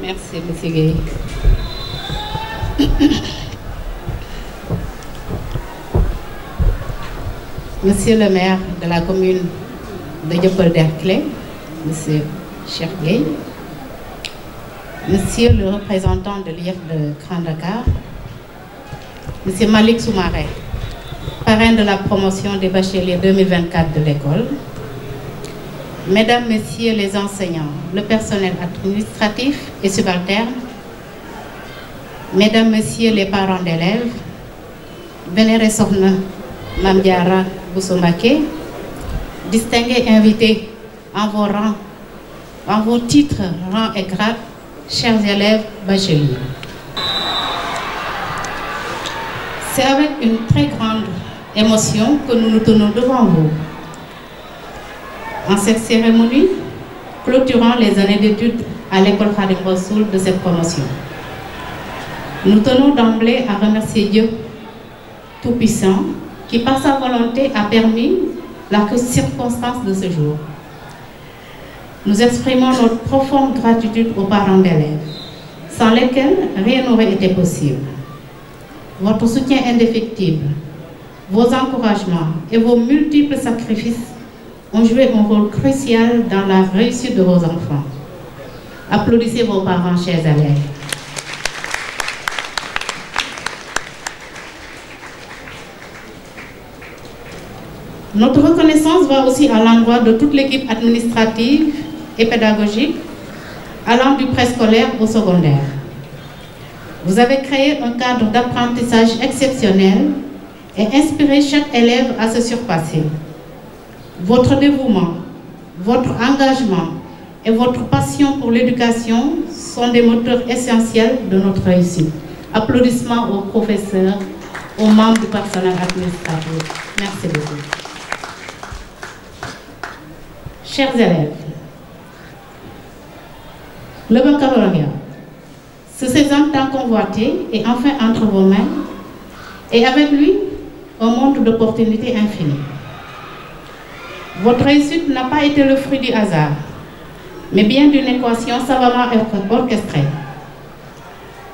Merci, M. Gueye. Monsieur le maire de la commune de Dieuppeul-Derklé, M. Cheikh Gueye, Monsieur le représentant de l'IF de Grand Dakar, M. Malik Soumaré, parrain de la promotion des bacheliers 2024 de l'école, Mesdames, Messieurs les enseignants, le personnel administratif et subalterne, Mesdames, Messieurs les parents d'élèves, Vénéré Sokhna Mame Diarra Bousso Mbacké, distingués invités en vos rangs, en vos titres, rangs et grades, chers élèves bacheliers. C'est avec une très grande émotion que nous nous tenons devant vous. En cette cérémonie, clôturant les années d'études à l'école Khadim Rassoul de cette promotion. Nous tenons d'emblée à remercier Dieu Tout-Puissant qui, par sa volonté, a permis la circonstance de ce jour. Nous exprimons notre profonde gratitude aux parents d'élèves, sans lesquels rien n'aurait été possible. Votre soutien indéfectible, vos encouragements et vos multiples sacrifices ont joué un rôle crucial dans la réussite de vos enfants. Applaudissez vos parents, chers élèves. Notre reconnaissance va aussi à l'endroit de toute l'équipe administrative et pédagogique, allant du préscolaire au secondaire. Vous avez créé un cadre d'apprentissage exceptionnel et inspiré chaque élève à se surpasser. Votre dévouement, votre engagement et votre passion pour l'éducation sont des moteurs essentiels de notre réussite. Applaudissements aux professeurs, aux membres du personnel administratif. Merci beaucoup. Chers élèves, le baccalauréat, ce sésame tant convoité est enfin entre vos mains et avec lui un monde d'opportunités infinies. Votre réussite n'a pas été le fruit du hasard, mais bien d'une équation savamment orchestrée.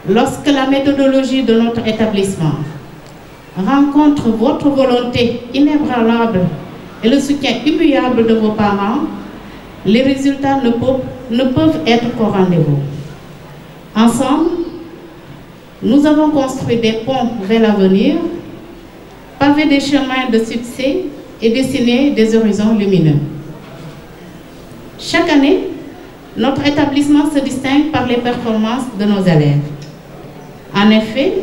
Lorsque la méthodologie de notre établissement rencontre votre volonté inébranlable et le soutien immuable de vos parents, les résultats ne peuvent être qu'au rendez-vous. Ensemble, nous avons construit des ponts vers l'avenir, pavé des chemins de succès et dessiner des horizons lumineux. Chaque année, notre établissement se distingue par les performances de nos élèves. En effet,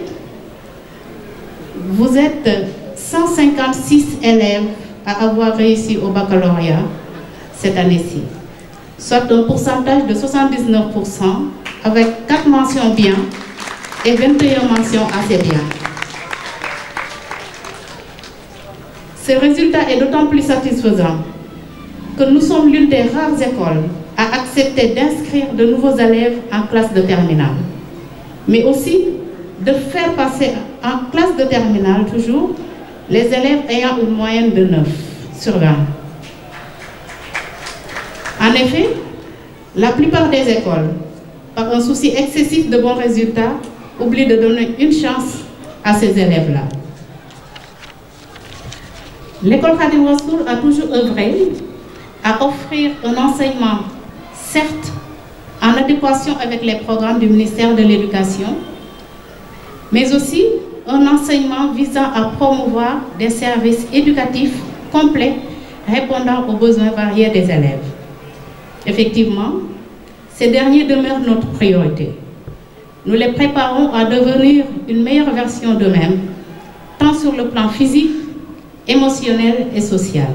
vous êtes 156 élèves à avoir réussi au baccalauréat cette année-ci, soit un pourcentage de 79% avec 4 mentions bien et 21 mentions assez bien. Ce résultat est d'autant plus satisfaisant que nous sommes l'une des rares écoles à accepter d'inscrire de nouveaux élèves en classe de terminale, mais aussi de faire passer en classe de terminale toujours les élèves ayant une moyenne de 9 sur 20. En effet, la plupart des écoles, par un souci excessif de bons résultats, oublient de donner une chance à ces élèves-là. L'école Khadim Rassoul a toujours œuvré à offrir un enseignement, certes, en adéquation avec les programmes du ministère de l'Éducation, mais aussi un enseignement visant à promouvoir des services éducatifs complets répondant aux besoins variés des élèves. Effectivement, ces derniers demeurent notre priorité. Nous les préparons à devenir une meilleure version d'eux-mêmes, tant sur le plan physique, émotionnel et social,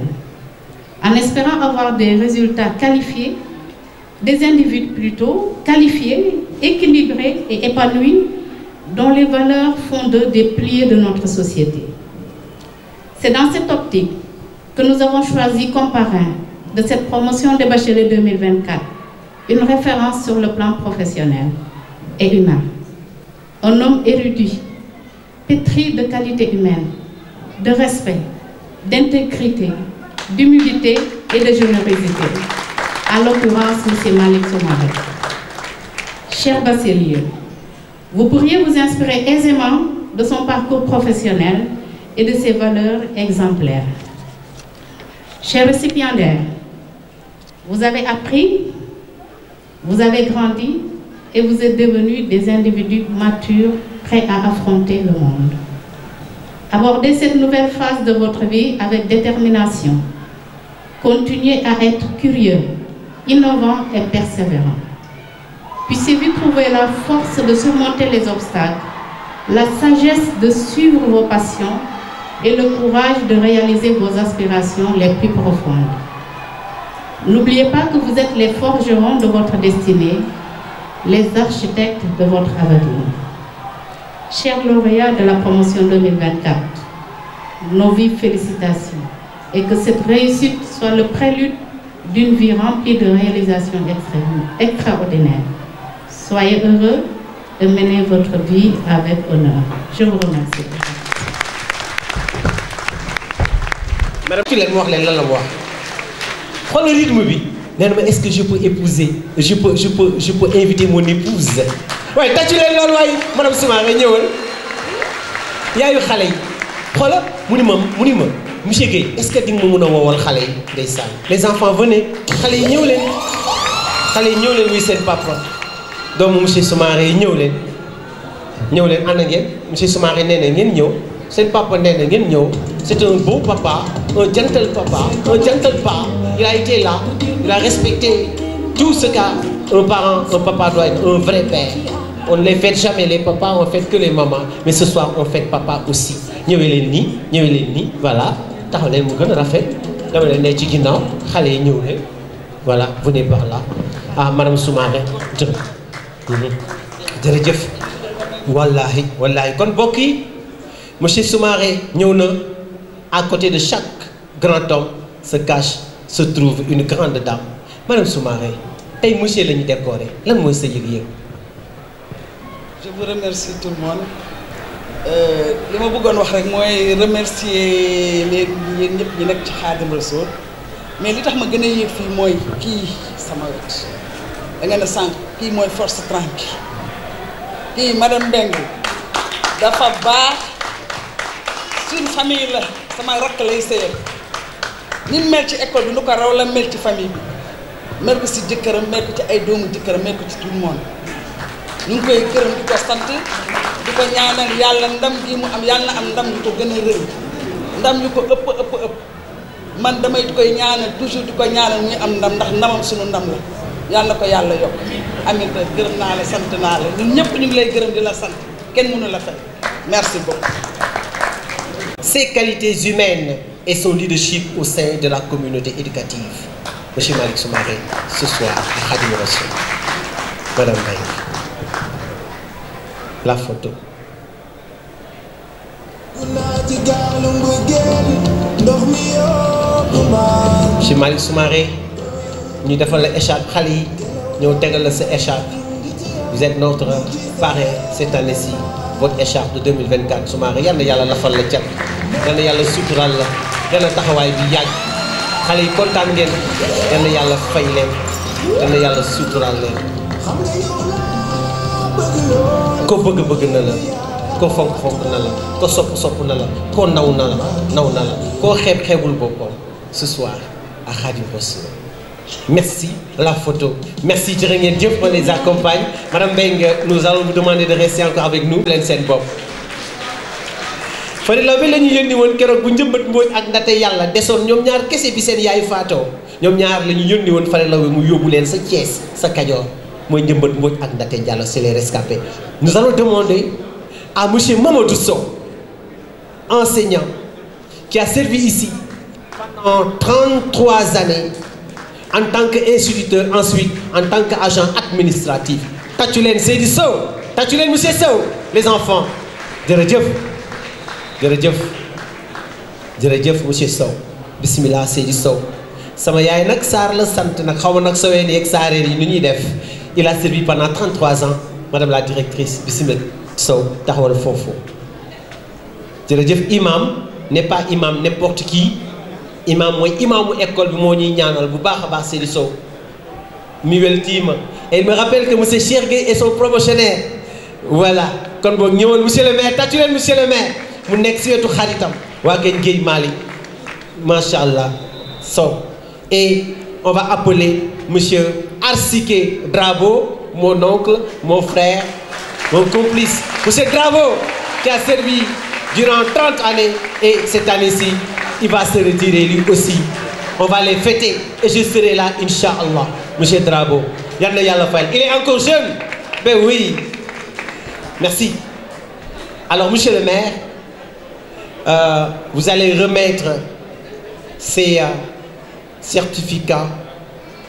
en espérant avoir des résultats qualifiés, des individus plutôt qualifiés, équilibrés et épanouis, dont les valeurs font d'eux des piliers de notre société. C'est dans cette optique que nous avons choisi comme parrain de cette promotion des bacheliers 2024 une référence sur le plan professionnel et humain. Un homme érudit, pétri de qualités humaines, de respect, d'intégrité, d'humilité et de générosité. En l'occurrence, M. Malik Soumaré. Cher Basselieu, vous pourriez vous inspirer aisément de son parcours professionnel et de ses valeurs exemplaires. Chers récipiendaires, vous avez appris, vous avez grandi et vous êtes devenus des individus matures, prêts à affronter le monde. Abordez cette nouvelle phase de votre vie avec détermination. Continuez à être curieux, innovant et persévérant. Puissiez-vous trouver la force de surmonter les obstacles, la sagesse de suivre vos passions et le courage de réaliser vos aspirations les plus profondes. N'oubliez pas que vous êtes les forgerons de votre destinée, les architectes de votre avenir. Chers lauréats de la promotion 2024, nos vives félicitations et que cette réussite soit le prélude d'une vie remplie de réalisations extraordinaires. Soyez heureux et menez votre vie avec honneur. Je vous remercie. Madame, tu l'as wax leen lan la wax xoolal rythme bi nee na ma est-ce que je peux épouser je peux inviter mon épouse waaye tàccu leen loolu waaye madame Soumaré ñëwal yaayu xale yi xoolal mu ni ma monsieur Guèye est-ce que di nga ma mën a woowal xale yi ndeysaan les enfants venez xale yi ñëw leen wuy seen papa doomu monsieur Soumaré yi ñëw leen ànd ngeen monsieur Soumaré nee na ngeen ñëw seen papa nee na ngeen ñëw. C'est un beau papa, un gentle papa, un gentle papa. Il a été là, il a respecté tout ce qu'un parent, un papa doit être, un vrai père. On ne les fête jamais les papas, on fête que les mamans. Mais ce soir, on fête papa aussi. ñëwee leen nii voilà taxaw leen mu gën a rafet dama leen ne ci ginnaaw xale yi ñëw leen voilà venez par là ah madame Soumaré jërëjëf wallaahi kon mbokk yi monsieur Soumaré ñëw na. À côté de chaque grand homme se trouve une grande dame. Madame Soumaré, tey monsieur la ñu décoré lan mooy sa yëg-yëg. Je vous remercie tout le monde li ma bëggoon wax rek mooy remercier leen yéen ñëpp ñi nekk ci Khadim Rassoul mais li tax ma gën a yëg fii mooy kii sama wet da nga ne sànq kii mooy force tranquille kii madame Mbengue dafa baax suñu famille la. sama rakk lay sëyal ni mel ci école bi nu ko raw la mel ci famille bi mel ko si jëkkëram mel ko ci ay doomu jëkkëram mel ko ci tout le monde ñu ngi koy gërëm di ko sant di ko ñaanal yàlla ndam gi mu am yàlla na am ndam yu ko gën a rëy ndam yu ko ëpp man damay koy ñaanal toujours di ko ñaanal muy am ndam ndax ndamam suñu ndam la yàlla ko yàlla yokk Aminata gërëm naa la sant naa la ñun ñëpp ñu ngi lay gërëm di la sant kenn mënu la fay merci beaucoup. Ses qualités humaines et son leadership au sein de la communauté éducative. Monsieur Malick Soumaré, ce soir à Khadim Rassoul. Madame Mbengue. La photo. Monsieur Malick Soumaré, ñu defal la écharpe xale yi ñëw tegal la sa écharpe. Vous êtes notre parrain cette année-ci. Votre écharpe de 2024 Soumaré yal na yàlla lafal la cat yal na yàlla sutural la yal na taxawaay bi yàgg xale yi kontaan ngeen yal na yàlla fay leen yal na yàlla sutural leen ko bëgg na la ko fonk na la ko sopp na la ko naw na la koo xeebul boppam ce soir à Khadim Rassoul. Merci, la photo. Merci, jërë ngeen jëf, on les accompagne. Madame Mbengue, nous allons vous demander de rester encore avec nous. leen seen bopp. Fari Laobé la ñu yónni woon keroog bu Njëmbat Mbooj ak Ndate Yàlla desoon ñoom ñaar kese bi seen yaay faatoo ñoom ñaar la ñu yónni woon Fari Laobé mu yóbbu leen sa Thiès sa Kajoor mooy Njëmbat Mbooj ak Ndate Diallo, c'est les rescapés. Nous allons demander à monsieur Mamadou Sow, enseignant qui a servi ici pendant 33 années. En tant qu'instituteur, ensuite en tant qu'agent administratif. Tàccu leen Seydi Sow, tàccu leen monsieur Sow, les enfants. Jërëjëf monsieur Sow. Bismillah Seydi Sow. Sama yaay nag Sarr la sant nag xaw ma nag soween yeeg saareer yi nu ñuy def. Il a servi pendant 33 ans. Madame la directrice, Bismillah Sow taxawal foofu. Jërëjëf imam n'est pas imam n'importe qui. Imam mooy imaamu école bi moo ñuy ñaanal bu baax a baax Seydi Sow mi weltiima Et il me rappelle que M. Chergué est son promotionnaire. Voilà. Kon boog ñëwal monsieur le maire tàccu leen monsieur le maire mu nekk si wetu xaritam waa Gueye Mali machallah so. Et on va appeler monsieur Arsike Drabo, mon oncle, mon frère, mon complice. Monsieur Drabo qui a servi durant 30 années et cette année-ci il va se retirer lui aussi. On va les fêter et je serai là Inch'Allah. Monsieur Drabo yal na yàlla fayal. Il est encore jeune. Ben oui. Merci. Alors, monsieur le maire, vous allez remettre ces certificats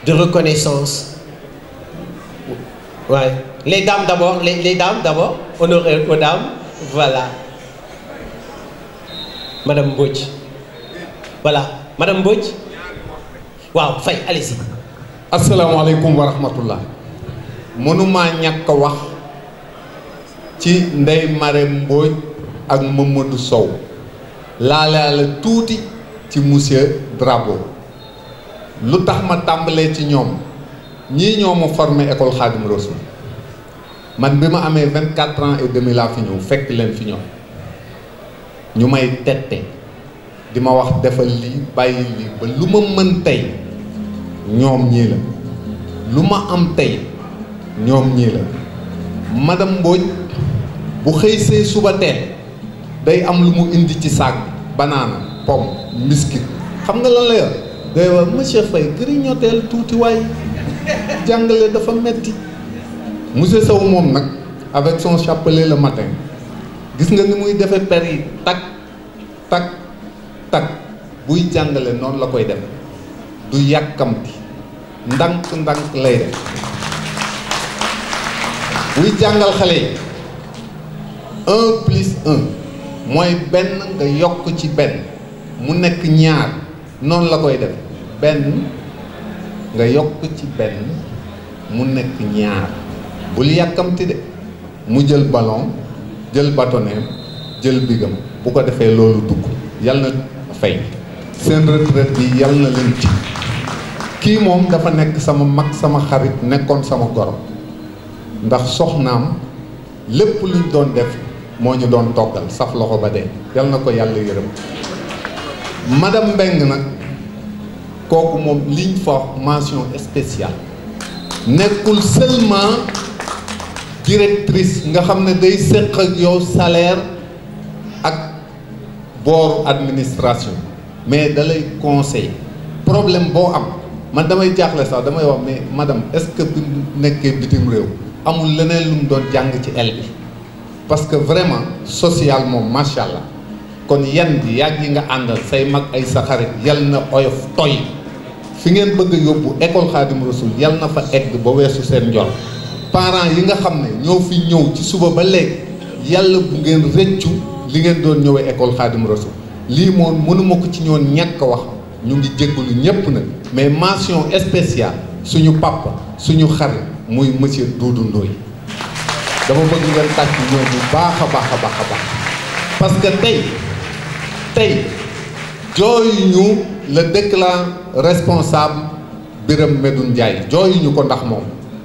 de reconnaissance. Ouais. Les dames d'abord, les dames d'abord, honneur aux dames. Voilà. Madame Mbodj. Voilà. Madame Mbodj. Waaw, Faye, allez-y. Assalamu alaikum wa rahmatullah. Mënuma ñàkk a wax ci Ndeye Marème Mbodj ak Mamadou Sow laalaale tuuti ci monsieur Drabo lu tax ma tàmbalee ci ñoom ñii ñoo ma formé école Khadim Rassoul man bi ma amee 24 ans et demi laa fi ñëw fekk leen fi ñoom ñu may tette di ma wax defal lii bàyyi lii ba lu ma mën tey ñoom ñii la lu ma am tey ñoom ñii la madame Mbodj bu xëy see suba teel day am lu mu indi ci saag bi banaana pomme biscuit xam nga lan la yor day wax monsieur Faye grignotel tuuti waay jàngale dafa metti monsieur Sow moom nag avec son chapelet le matin gis nga ni muy defee per yi tak tak tak buy jàngale noonu la koy def du yàkkamti ndànk lay def buy jàngal xale yi 1 plus 1 mooy benn nga yokk ci benn mu nekk ñaar noonu la koy def benn nga yokk ci benn mu nekk ñaar bul yàkkamti de mu jël ballon jël bâtonnet jël bigam bu ko defee loolu dugg yal na fay seen retraite bi yal na leen ci kii moom dafa nekk sama mag sama xarit nekkoon sama goro ndax soxnaam lépp luñ doon def moo ñu doon toggal saf loxo ba dee yal na ko yàlla yërëm madame Mbeng nag kooku moom liñ fa mention spéciale nekkul seulement directrice nga xam ne day séq ak yow salaire ak booru administration mais da lay conseil problème boo am man damay jaaxle sax damay wax mais madame est-ce que bi nekkee bitim réew amul leneen lu mu doon jàng ci el bi parce que vraiment social moom macha allah kon yan bi yàgg yi nga àndal say mag ay sa xarit yal na oyof toy fi ngeen bëgg a yóbbu école Khadim Rassoul yal na fa egg ba weesu seen njor parents yi nga xam ne ñoo fi ñëw ci suba ba léegi yàlla bu ngeen rëccu li ngeen doon ñëwee école Khadim Rassoul lii moom mënuma ko ci ñoon ñàkk wax ñu ngi jéggalu ñépp nag mais mention spéciale suñu papa suñu xarit muy monsieur Doudou Ndoye dama bëgg ngeen tàcc ñoo bu baax a baax parce que tey jooyuñu le déclarant responsable Birame Medoune Ndiaye jooyuñu ko ndax moom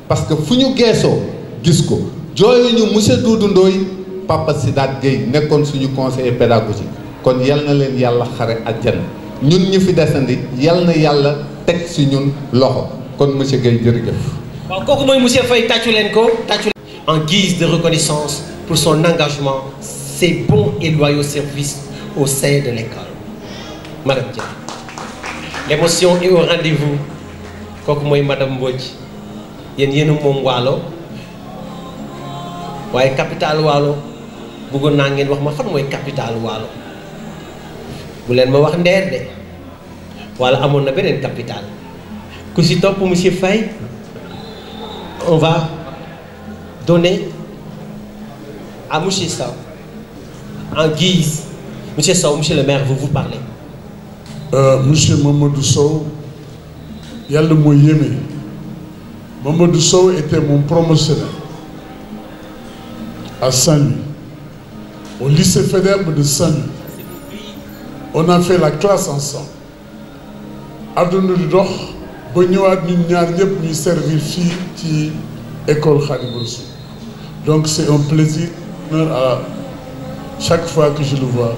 parce que fu ñu geesoo gis ko jooyuñu monsieur Doudou Ndoye papa Sidaat Gueye nekkoon suñu conseiller pédagogique kon yal na leen yàlla xare àjjana ñun ñu fi desandi yal na yàlla teg si ñun loxo kon monsieur Gueye jërëjëf. waaw kooku mooy monsieur Faye tàccu leen ko tàccu. En guise de reconnaissance pour son engagement, ses bons et loyaux services au sein de l'école. Madame Dia. L'émotion est au rendez-vous. kooku mooy madame Mbodj yéen moom Waalo waaye capital Waalo bëggoon naa ngeen wax ma fan mooy capital Waalo bu leen ma wax Ndeer de wala amoon na beneen capital ku si topp monsieur Faye on va donner à monsieur Sow en guise monsieur Sow, monsieur le maire, vous parlez. Monsieur Mamadou Sow, yàlla mooy yéeme. Mamadou Sow était mon promotionnaire à Saint-Louis, au lycée Faidherbe de Saint-Louis. On a fait la classe ensemble. Aduna di dox ba ñëwaat ñun ñaar ñëpp ñuy servir fii ci école Khadimou Rassoul. Donc c'est un plaisir à chaque fois que je le vois.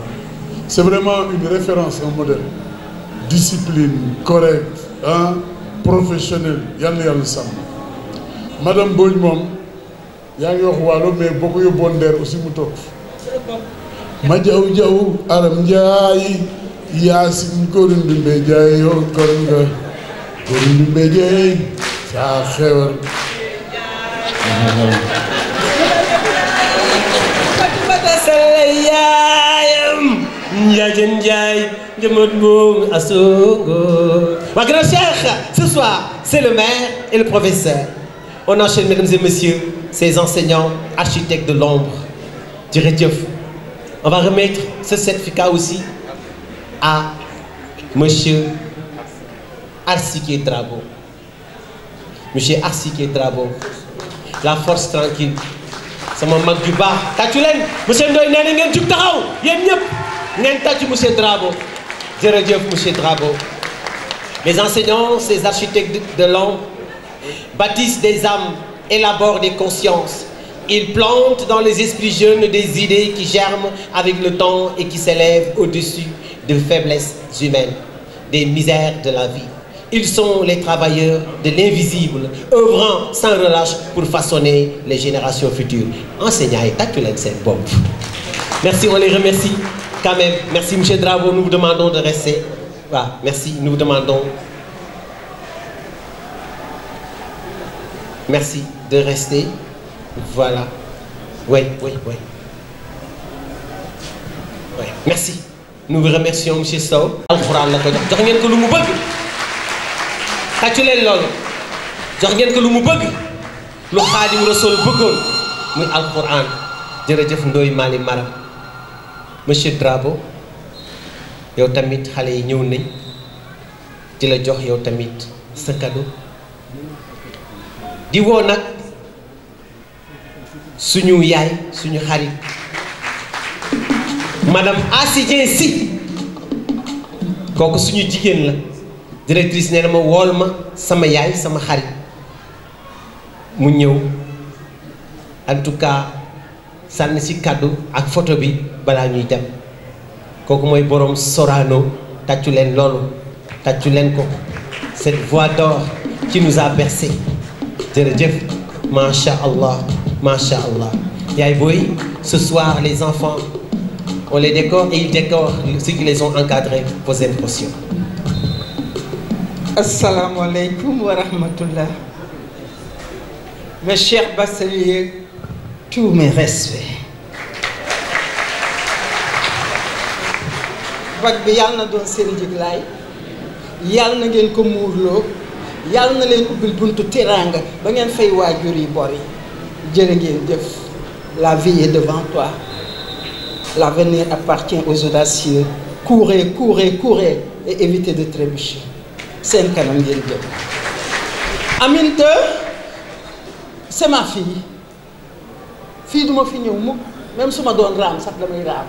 C'est vraiment une référence, un modèle. Discipline, correct, hein, professionnel, yàlla yàlla sàmm. Madame Mbodj moom yaa ngi wax waalo mais boo ko yóbboon ndeer aussi mu toog. ma jaw jaw aram njaay yaasin góoru ndumbe jaay yow kor nga góoru ndumbe jaay saa xewar. Grand cheikh, ce soir, c'est le maire et le professeur. On enchaîne, mesdames et messieurs, ces enseignants, architectes de l'ombre. On va remettre ce certificat aussi à monsieur Arsiké Drabo. Monsieur Arsiké Drabo, la force tranquille. sama mag ju baax tàccu leen monsieur Ndoye nee na ngeen jug taxaw yéen ñëpp ngeen tàccu monsieur Drabo jërëjëf monsieur Drabo. Les enseignants, ces architectes de l'ombre bâtissent des âmes, élaborent des consciences. Ils plantent dans les esprits jeunes des idées qui germent avec le temps et qui s'élèvent au-dessus de faiblesses humaines, des misères de la vie. Ils sont les travailleurs de l'invisible, œuvrant sans relâche pour façonner les générations futures. Enseignants et tàccu leen seen bopp. Merci, on les remercie quand même. Merci, monsieur Drabo, nous vous demandons de rester. Voilà, merci, nous vous demandons. Merci de rester. Voilà. Oui. Merci. Nous vous remercions, monsieur Sow. Alxuraan la ko jox ngeen ko lu mu bëgg. Tàccu leen loolu. Jox ngeen ko lu mu bëgg. Lu Xaadimu Rasuul bëggoon muy alxuraan. Jërëjëf Ndoye Mali Maram. Monsieur Drabo, yow tamit xale yi ñëw nañ di la jox yow tamit sa cadeau. Di woo nag suñu yaay suñu xarit madame Assidien Sy kooku suñu jigéen la directrice nee na ma wool ma sama yaay sama xarit mu ñëw en tout cas sànni ci cadeau ak photo bi balaa ñuy dem kooku mooy borom Sorano tàccu leen loolu tàccu leen ko cette voix d'or qui nous a bercé jërëjëf macha allah. Masha'Allah. Yaay Boy, ce soir, les enfants, on les décore et ils décorent ceux qui les ont encadrés. Posez une question. Assalamu alaikum wa rahmatullah. Mes chers bacheliers, tous mes respects. Bac bi yàlla na doon seen jiglaay yàlla na ngeen ko muurloo yàlla na leen ubbil buntu teraanga ba ngeen fay waajur yi bor yi. Jërë ngeen jëf, la vie est devant toi. L'avenir appartient aux audacieux. Courez, courez, courez et évitez de trébucher. Seen kanam ngeen jëf. Aminta, c'est ma fille. Fii duma fi ñëw mukk même su ma doon raam sax damay raam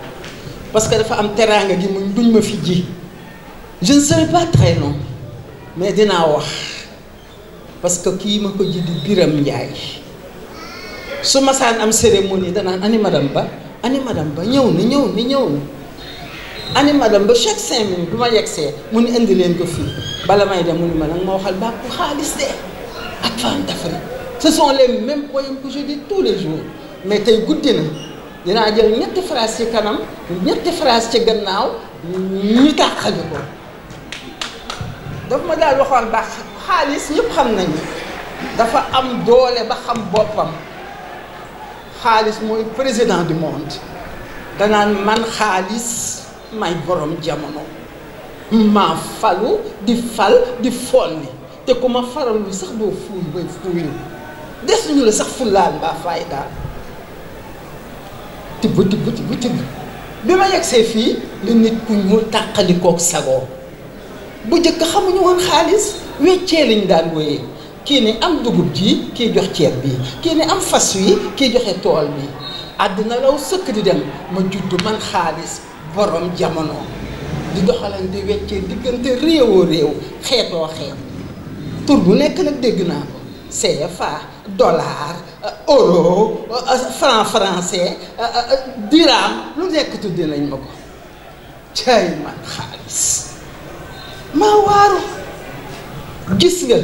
parce que dafa am teraanga gi muñ duñ ma fi ji. Je ne serai pas très long mais dinaa wax parce que kii ma ko ji di Biram Njaay. su ma saan am cérémonie danaan ani madame Ba ñëw na ani madame Ba chaque 5 minutes du ma yegsee mu ni indi leen ko fii bala may dem mu ni ma nag ma waxal bàkku xaalis de ak Femme d'Afrique. Ce sont les mêmes poèmes que je dis tous les jours mais tey guddi na dinaa jël ñetti phrase ci kanam ñetti phrase ci gannaaw ñu tàqali ko daf ma daal waxoon baax xaalis ñëpp xam nañu dafa am doole ba xam boppam. Xaalis mooy président du monde danaan man xaalis may borom jamono maa falu di fal di folli te ku ma faralul sax doo fuuy bay fuuyu des ñu la sax fullaal mbaa fayda tibb bi ma yegsee fii li nit ku ñuul tàqalikook sagoo bu njëkk xamuñu woon xaalis weccee lañ daan wéyee kii ni am dugub ji kii jox ceeb bi kii ni am fas wi kii joxe tool bi àddina law sëkk di dem ma juddu man xaalis borom jamono di doxalante weccee diggante réewoo réew xeetoo xeet tur bu nekk nag dégg naa ko CFA dollar euro franc français dirham lu nekk tudde nañ ma ko cay man xaalis maa waaru gis nga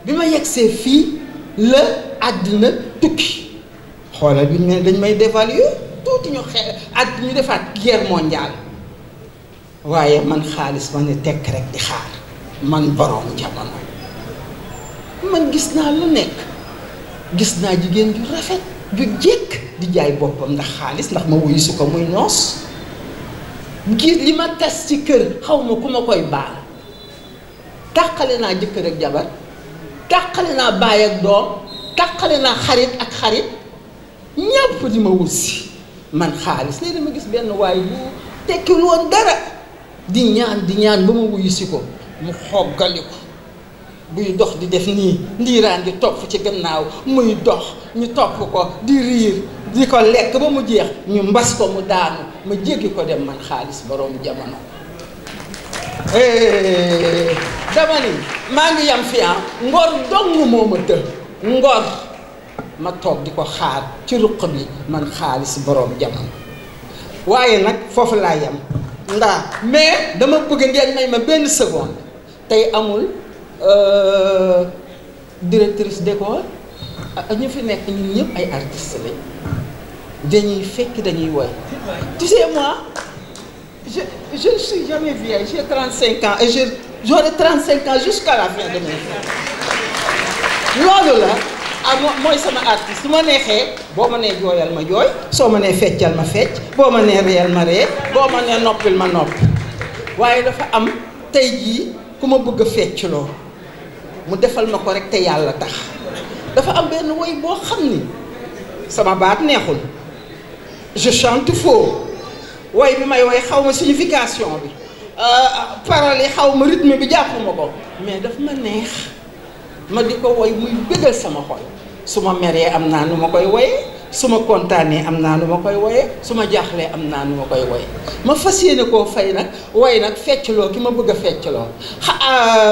bi ma yegsee fii la àddina tukki xoolal bi ñu ne dañ may dévaluer tuuti ñu ñu defaat guerre mondiale waaye man xaalis ma ne tekk rek di xaar man borom jamono man gis naa lu nekk gis naa jigéen ju rafet ju jekk di jaay boppam ndax xaalis ndax ma wuyu si ko muy noos gis li ma tas ci kër xaw ma ku ma koy baal tàqale naa jëkkër ak jabar tàqale naa baay ak doom tàqale naa xarit ak xarit ñëpp di ma wusi man xaalis léegi dama gis benn waay bu tekkiwul woon dara di ñaan ba ma wuyu si ko mu xoggali ko buy dox di def nii ndiiraan di topp ci gannaaw muy dox ñu topp ko di riir di ko lekk ba mu jeex ñu mbas ko mu daanu ma jéggi ko dem man xaalis borom jamono dama ni maa ngi yam fi ngor dong moo ma të ngor ma toog di ko xaar ci ruq bi man xaalis borom jamono waaye nag foofu laa yam ndax mais dama bëgg ngeen may ma benn seconde tey amul directrice d'école ñu fi nekk ñun ñëpp ay artistes lañ dañuy fekk dañuy woy tu sais moi je ne suis jamais vieille j'ai 35 ans et j'aurai 35 ans jusqu'à la fin de mes jours loolu la mooy sama artiste su ma neexee boo ma nee jooyal ma jooy soo ma nee feccal ma fecc boo ma nee reyal ma ree boo ma nee noppil ma noppi waaye dafa am tey jii ku ma bëgg a feccloo mu defal ma ko rek te yàlla tax dafa am benn woy boo xam ni sama baat neexul je chante faux woy bi may woy xaw ma signification bi paroles yi xaw ma rythme bi jàppuma ko mais daf ma neex ma di ko woy muy bëggal sama xol su ma meree am naa nu ma koy woyee su ma kontaanee am naa nu ma koy woyee su ma jaaxlee am naa nu ma koy woyee ma fas yéene koo fay nag woy nag feccloo ki ma bëgg a feccloo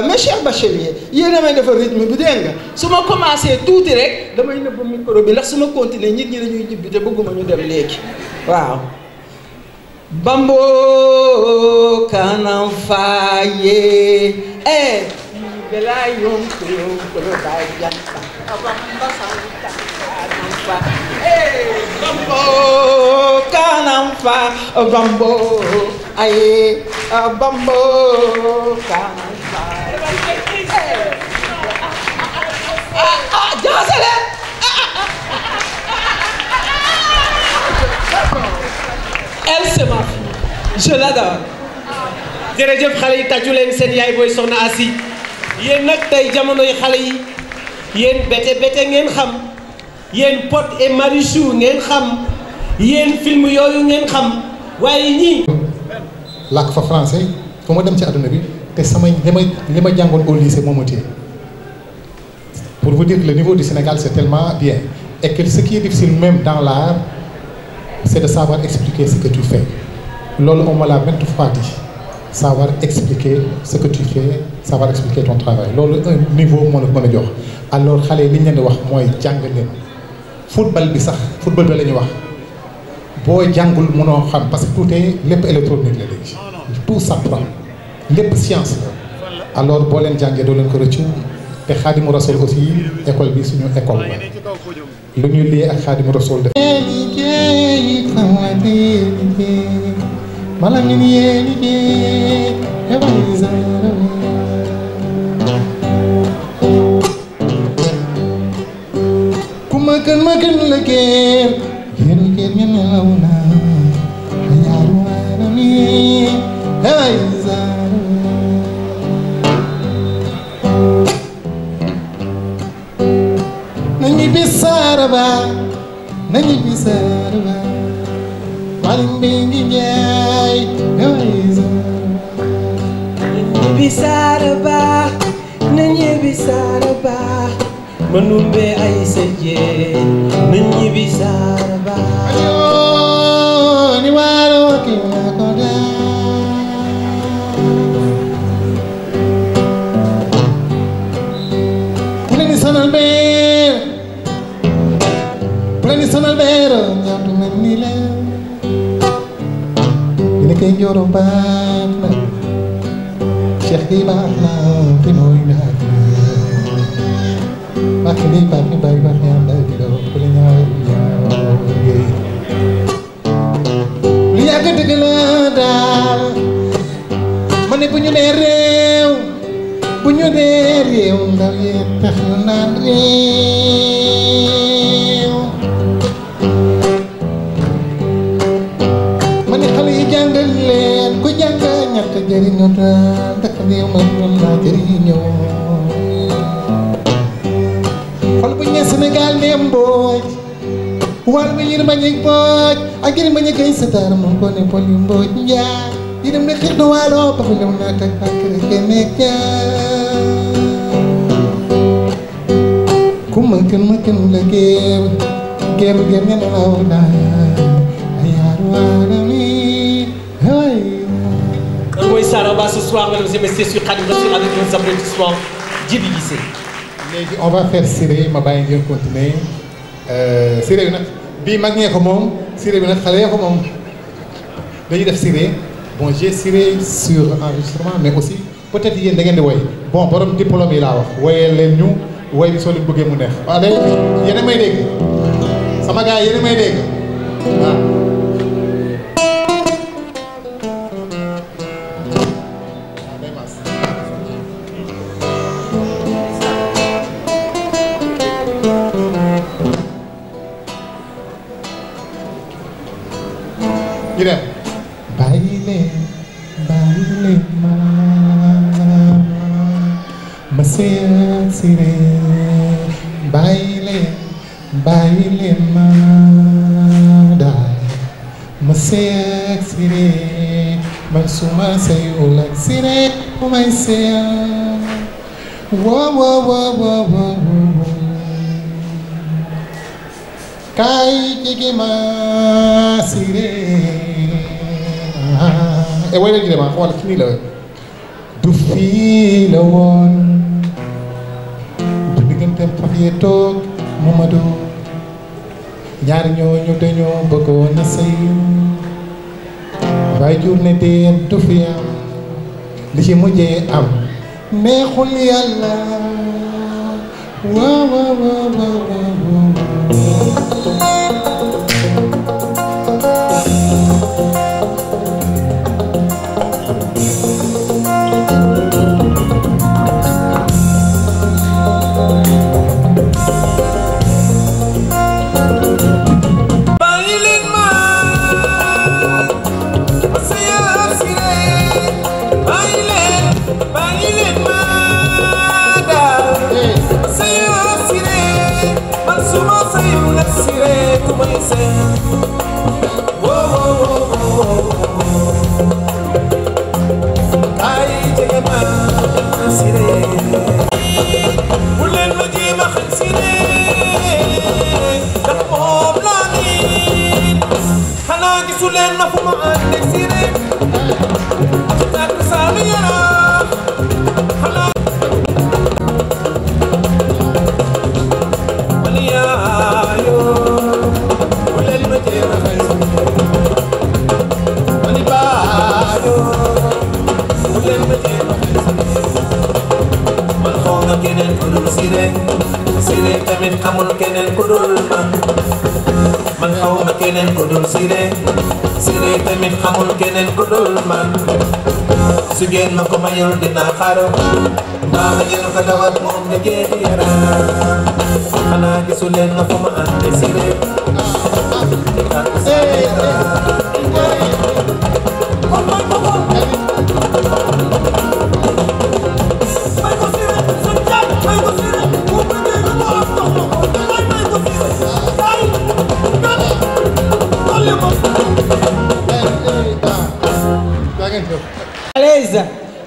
mes chers bacheliers yéen a may defar rythme bi dégg nga su ma commencé tuuti rek damay nëbb micro bi ndax su ma continuer nit ñi dañuy jibbi te bëgguma ñu dem léegi waaw bambo kanam faye bela yonko bay janta abamba santa kanam fa bambo kanam fa bambo ay bambo kanam fa jaxasale elle c'est ma fille je l'adore jërëjëf xale yi tàccu leen seen yaay booy soxna Asi yéen nag tey jamonoy xale yi yéen bete ngeen xam yéen Pod et Marichou ngeen xam yéen film yooyu ngeen xam waaye ñii làkk fa français fu ma dem ci àdduna bi te sama li ma jàngoon au lycée moo ma téye pour vous dire que le niveau du Sénégal c'est tellement bien et que ce qui est difficile même dans l'art c'est de savoir expliquer ce que tu fais loolu on me l'a maintes fois dit savoir expliquer ce que tu fais savoir expliquer ton travail loolu un niveau moo la mën a jox alors xale yi li ñu leen di wax mooy jàng leen football bi la ñuy wax boo jàngul mënoo xam parce que tout est lépp électronique la léegi tout s'apprend lépp science la alors boo leen jàngee doo leen ko rëccu te Xaadimu Rasuul aussi école bi suñu école la lu ñuy lii ak Xaadimu Rasuul def ku ma gën la géer géer ña nelaw naa xayaaru waara mi ay zaaru nañu bi saaraba walim bi ngi jaay ay zaaru nañu bi saaraba Manumbe ay seje nañu bi saaraba ayo ni waro ki akoda pleni sonal beero ñaatu mel ni leen dina koy njooro baax na Cheikh gi baax na fi mooy naat baax ni baax ni baax baax ñaar daal di doo ku la ñaaw yéey lu yàgg dëgg la daal ma ne bu ñu nee réew bu ñu nee réew ndaw yi tax ñu naan réew ma ne xale yi jàngal leen ku jàng ñàkk jëriñoo daal ndax réew ma mën naa jëriñoo xol bu ñu nee Sénégal nee mbooj war ma yër ma ñëg mbooj ak yër ma ñëg ay satar moom ko ne pol yu mbooj njaay yërëm na xir na waaloo ba fa ñëw naa teg ak kene ku ma kën la géew géew ngeen ne law naa ayaaru waadami hay mooy Saraba ce soir, mesdames et messieurs, sur Khadim Rassoul avec nos applaudissements. Djiby Guissé. léegi on va faire Siré ma bàyyi ngeen continuer Siré bi nag bii mag ñee ko moom Siré bi nag xale yee ko moom dañuy def Siré bon j'ai Siré sur enregistrement mais aussi peut-être yéen da ngeen di woy bon borom diplôme yi laa wax woyee leen ñu woy bi soo leen bëggee mu neex waaw léegi yéen a may dégg sama gars yéen a may dégg waaw. ñu dem bàyyi leen ma seet Siré bàyyi leen ma daal ma seet Siré man suma seyul ak Siré bu may seet wo kaay jege ma Siré e way leen di dema xool ki nii la du fii la woon du diggante papier toog Mamadou ñaar ñooñu dañoo bëggoon a sëy waaye jur ne déet du fi am li ci mujjee am neexul yàlla su ngeen ma ko mayul dinaa xaaru maa ma jël ko dawat moom nga géej yaram xanaa gisu leen ma fu ma ànd Siré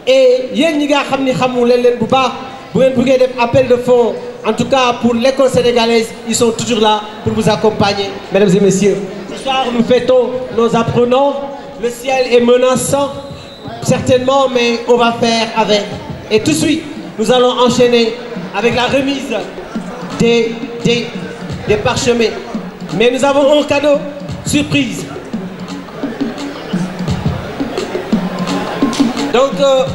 et yéen ñi nga xam ni xamu leen bu baax bu ngeen bëggee def appel de fonds en tout cas pour l'école sénégalaise ils sont toujours là pour vous accompagner mesdames et messieurs. Ce soir nous fêtons nos apprenants, le ciel est menaçant certainement mais on va faire avec et tout de suite nous allons enchaîner avec la remise des parchemins Mais nous avons un cadeau surprise. Donc,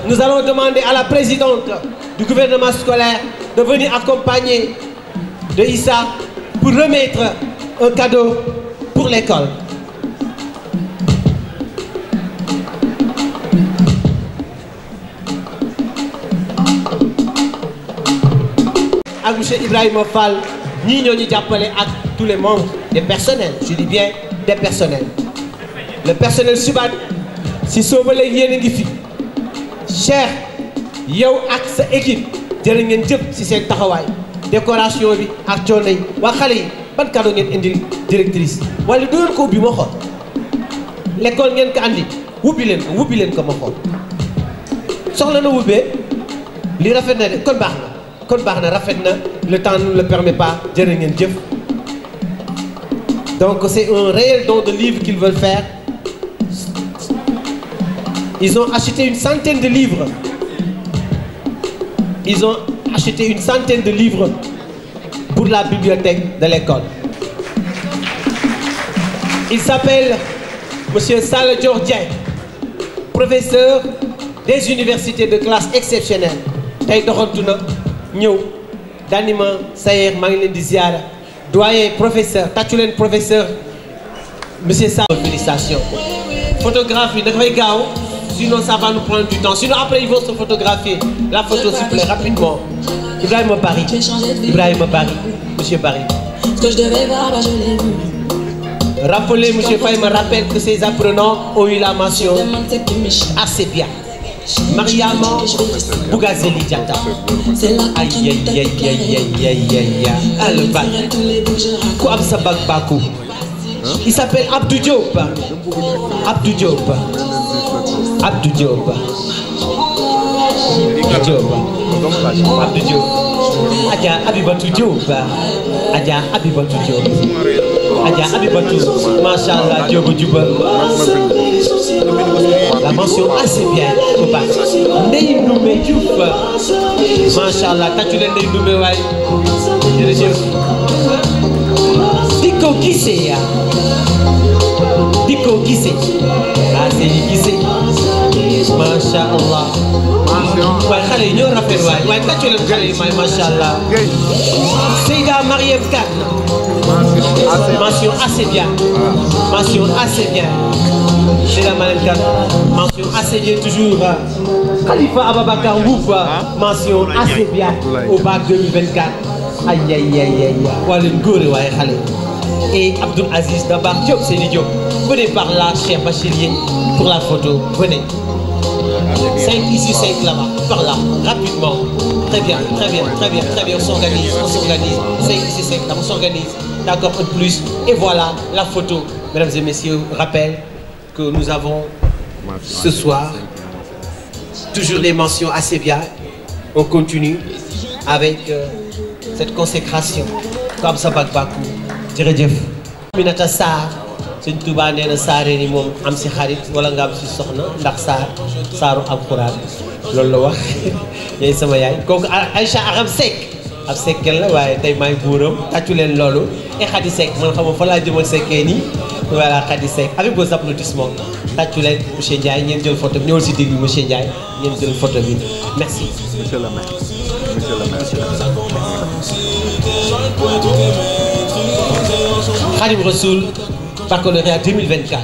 nous allons demander à la présidente du gouvernement scolaire de venir accompagner de Issa pour remettre un cadeau pour l'école. Avec M. Ibrahima Fall, nous avons avec tous les membres des personnels, je dis bien des personnels. Le personnel subat, si vous voulez y cher, yow ak sa équipe jërë ngeen jëf ci seen taxawaay décoration bi ak coono yi waa xale yi ban cadeau ngeen indil directrice wala du ngeen ko ubbi ma xool l'école ngeen ko andi wubbi leen ko ma xool soxla na wubbee li rafet na de kon baax na rafet na le temps ne le permet pas jërë ngeen jëf. Donc c'est un réel don de livres qu'ils veulent faire. Ils ont acheté une centaine de livres. Ils ont acheté une centaine de livres pour la bibliothèque de l'école. Il s'appelle M. Sala Diordien, professeur des universités de classe exceptionnelle. Tay doxantuna ñew danima Sayer maa ngi leen di ziara doyen professeur tàccu leen professeur monsieur Sala. Félicitations. Photographie da fay gaaw. Sinon, ça va nous prendre du temps. Sinon, après, ils vont se photographier. La photo, s'il vous plaît, rapidement. Ibrahima Barry. Ibrahima Barry. Monsieur Barry. Ce que je devais voir, je l'ai vu. Rappelez, monsieur Faye me rappelle que ces apprenants ont eu la mention assez bien. Mariama Bougazeli Diata. Aïe, aïe, aïe, aïe, aïe, aïe, aïe. Ah, le bac. Kouab Sabak Bakou. Il s'appelle Abdou Diop. Abdou Diop. Abdou Diop. Abdou Diop. Adja Abibatou Diop. Adja Abibatou Diop. Adja Abibatou. Machallah Diop Diop. La mention assez bien au bac. Ndeye Ndoumé Diouf. Machallah tàccu leen Ndeye Ndoumé waay. Jërëjëf. Diko Gissé ya. Diko Gissé. Ah c'est Gissé. Machallah. waaye xale yi ñoo rafet waaye tàccu leen xale yi machallah. Seyda Mariam Kane. Mention assez bien. Mention assez bien. Seyda Mariam Kane. Mention assez bien toujours. Khalifa Ababakar Mbouf. Mention assez bien au bac 2024. Aïe aïe aïe aïe. Wala góor waaye xale. Et Abdoul Aziz Dabar Diop, c'est Diop. Venez par là, cher bachelier, pour la photo. Venez. 5 ici, 5 là-bas. Par là, rapidement. Très bien, très bien, très bien, très bien. On s'organise, on s'organise. 5 ici, 5 là, on s'organise. D'accord, un de plus. Et voilà la photo. Mesdames et messieurs, rappel que nous avons ce soir toujours des mentions assez bien. On continue avec cette consécration. Comme ça, Bakbakou. Jërëjëf. Aminata Sarr Sëñ Tuubaa nee na saaree ni moom am si xarit wala nga am si soxna ndax saaru alxuraan loolu la wax yaay sama yaay kooku Aïcha Aram Seck ab Seckeen la waaye tey maay buuram tàccu leen loolu et Khady Seck man xam nga fa laa jëmal Seckee nii voilà Khady Seck avec vos applaudissements tàccu leen monsieur Ndiaye ngeen jël photo bi ñëwal si digg bi monsieur Ndiaye ngeen jël photo bi merci. Monsieur le maire. Monsieur le maire. Khadim Rassoul, baccalauréat 2024.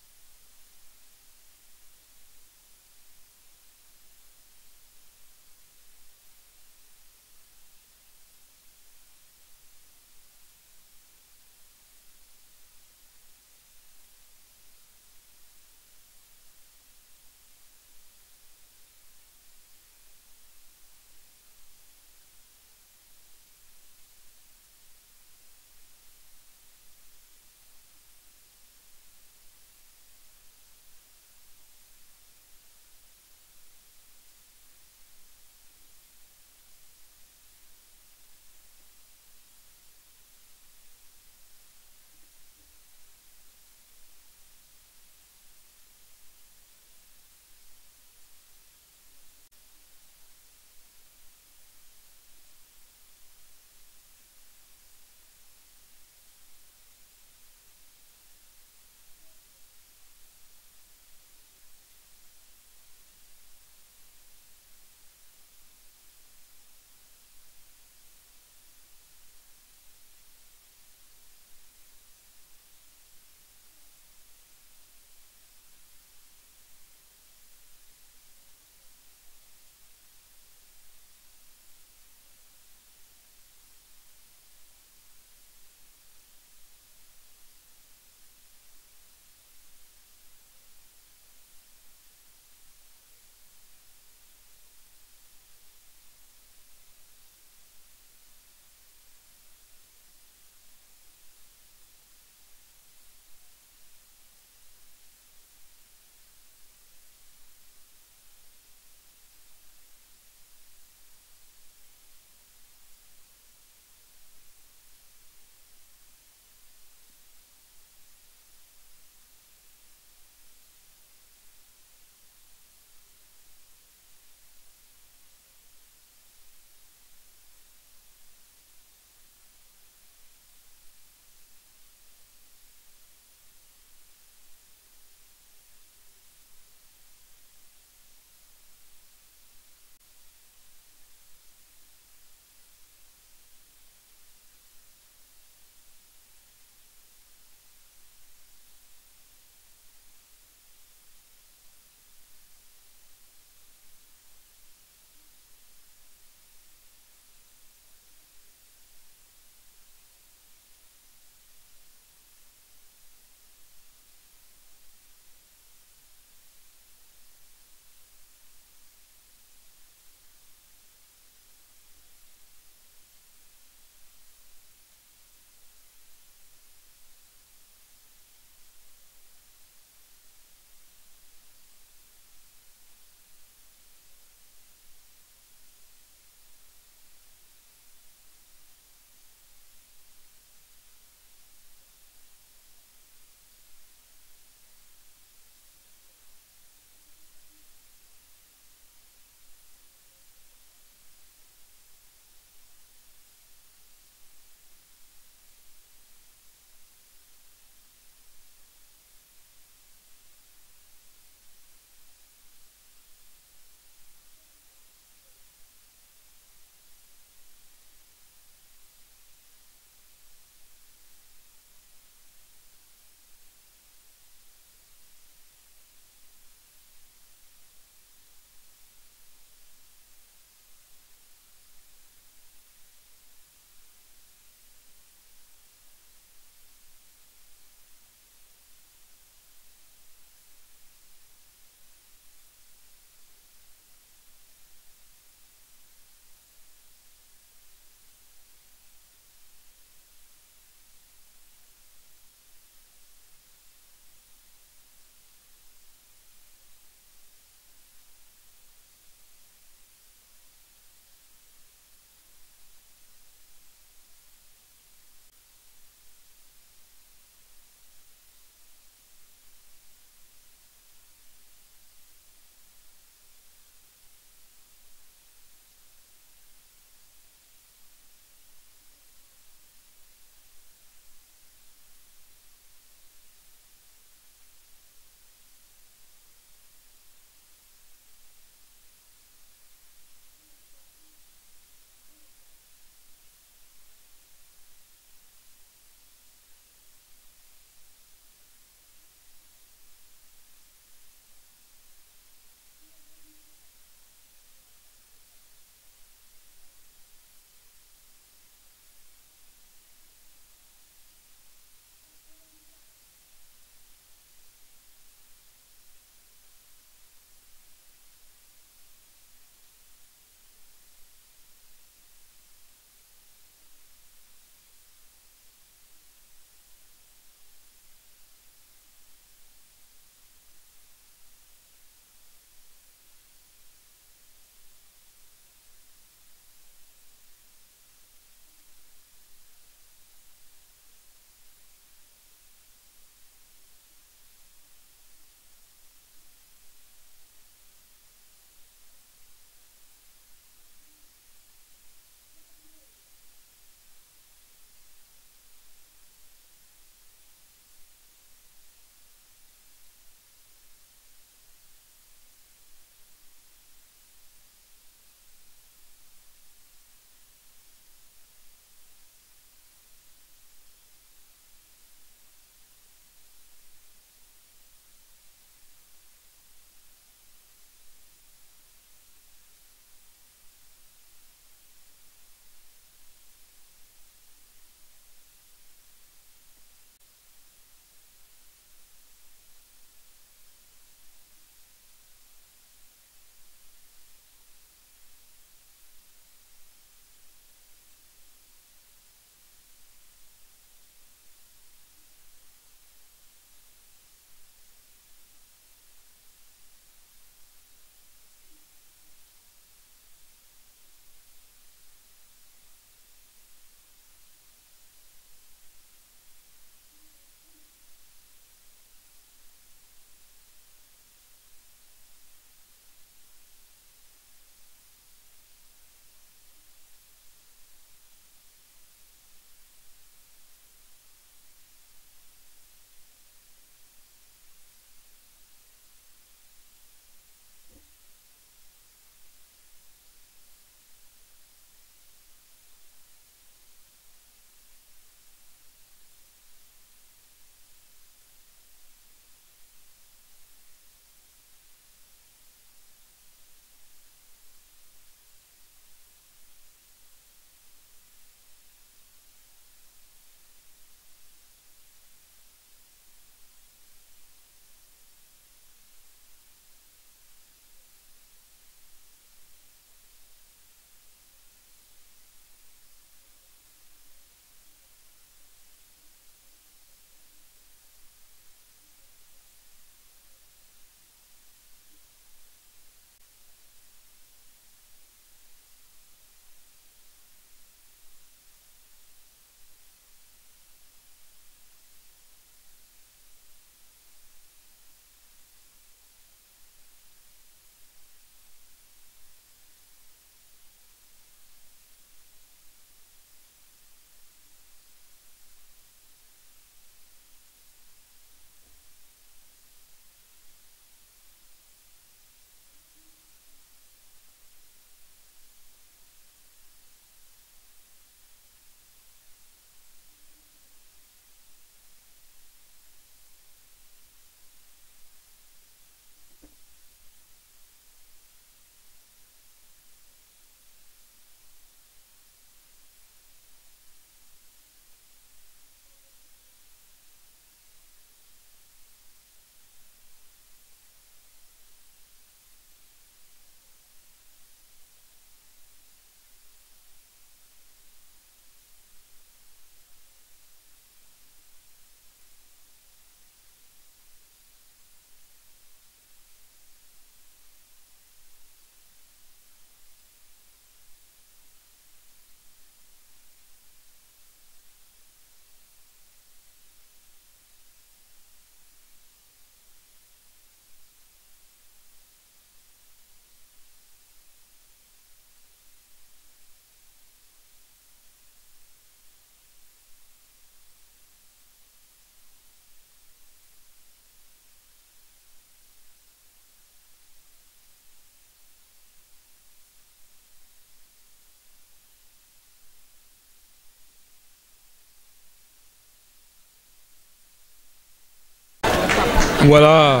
Voilà.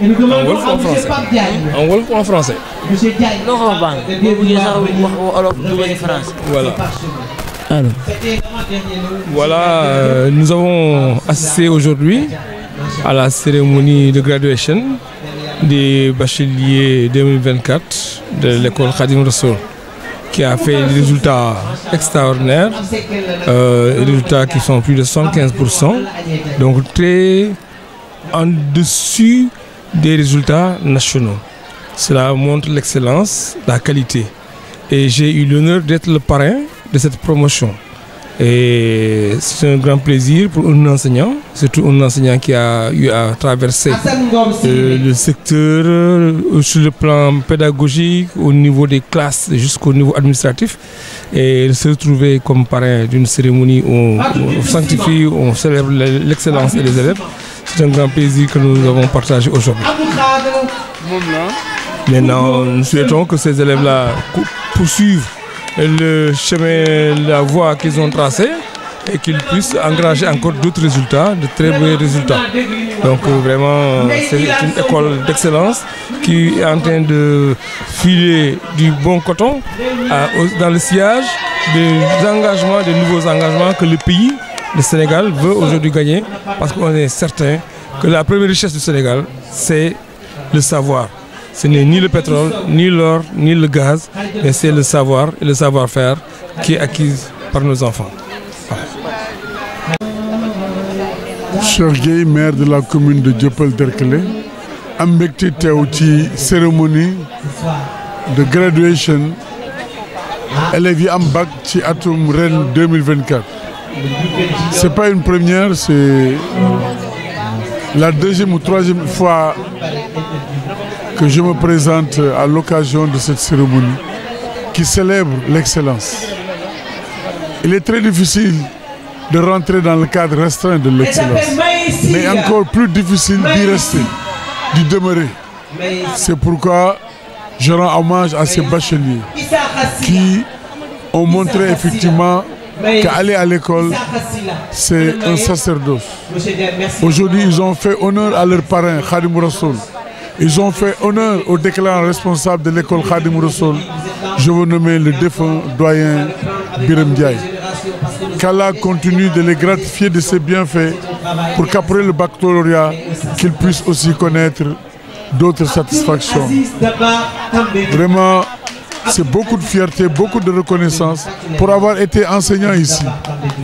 En wolof ou en français? En wolof ou en français? Voilà. Alors. Voilà, nous avons assisté aujourd'hui à la cérémonie de graduation des bacheliers 2024 de l'école Khadim Rassoul, qui a fait des résultats extraordinaires, résultats qui sont plus de 75%, donc très en dessus des résultats nationaux. Cela montre l'excellence, la qualité. Et j'ai eu l'honneur d'être le parrain de cette promotion. Et c'est un grand plaisir pour un enseignant, surtout un enseignant qui a eu à traverser le secteur sur le plan pédagogique, au niveau des classes jusqu'au niveau administratif, et se retrouver comme parrain d'une cérémonie où on sanctifie, on célèbre l'excellence et les élèves. C'est un grand plaisir que nous avons partagé aujourd'hui. Maintenant, nous souhaitons que ces élèves-là poursuivent le chemin, la voie qu'ils ont tracée et qu'ils puissent engager encore d'autres résultats, de très beaux résultats. Donc vraiment, c'est une école d'excellence qui est en train de filer du bon coton dans le sillage des engagements, des nouveaux engagements que le pays, le Sénégal, veut aujourd'hui gagner, parce qu'on est certain que la première richesse du Sénégal, c'est le savoir. Ce n'est ni le pétrole, ni l'or, ni le gaz, mais c'est le savoir et le savoir-faire qui est acquis par nos enfants. Cheikh Gueye, maire de la commune de Dieuppeul-Derklé, am mbégte teew ci cérémonie de graduation élèves yi am bac ci atum ren 2024. C'est pas une première, c'est la deuxième ou troisième fois que je me présente à l'occasion de cette cérémonie qui célèbre l'excellence. Il est très difficile de rentrer dans le cadre restreint de l'excellence, mais encore plus difficile d'y rester, d'y demeurer. C'est pourquoi je rends hommage à ces bacheliers qui ont montré effectivement qu'aller à l'école, c'est un sacerdoce. Aujourd'hui, ils ont fait honneur à leur parrain, Khadim Rassoul. Ils ont fait honneur au déclarant responsable de l'école Khadim Rassoul. Je veux nommer le défunt doyen Birame Ndiaye. Qu'Allah continue de les gratifier de ses bienfaits pour qu'après le baccalauréat, qu'ils puissent aussi connaître d'autres satisfactions. Vraiment, c'est beaucoup de fierté, beaucoup de reconnaissance pour avoir été enseignant ici,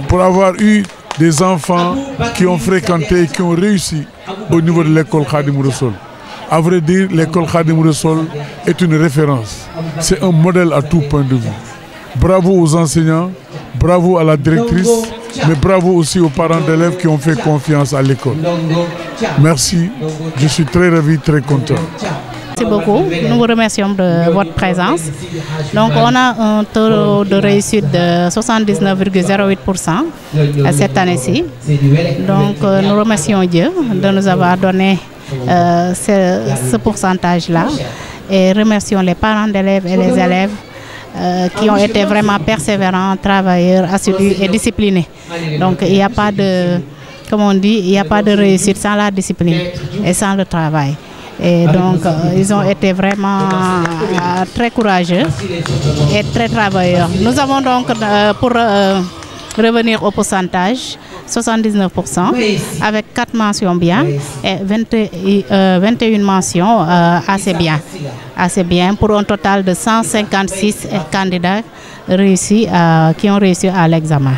pour avoir eu des enfants qui ont fréquenté et qui ont réussi au niveau de l'école Khadim Rassoul. À vrai dire, l'école Khadim Rassoul est une référence. C'est un modèle à tout point de vue. Bravo aux enseignants, bravo à la directrice, mais bravo aussi aux parents d'élèves qui ont fait confiance à l'école. Merci, je suis très ravi, très content. Merci beaucoup, nous vous remercions de votre présence. Donc on a un taux de réussite de 79,08% cette année-ci. Donc nous remercions Dieu de nous avoir donné ce pourcentage-là, et remercions les parents d'élèves et les élèves qui ont été vraiment persévérants, travailleurs, assidus et disciplinés. Donc il n'y a pas de, comme on dit, il n'y a pas de réussite sans la discipline et sans le travail. Et donc ils ont été vraiment très courageux et très travailleurs. Nous avons donc, pour revenir au pourcentage, 79%, avec 4 mentions bien et 21 mentions assez bien, pour un total de 156 candidats réussis, qui ont réussi à l'examen.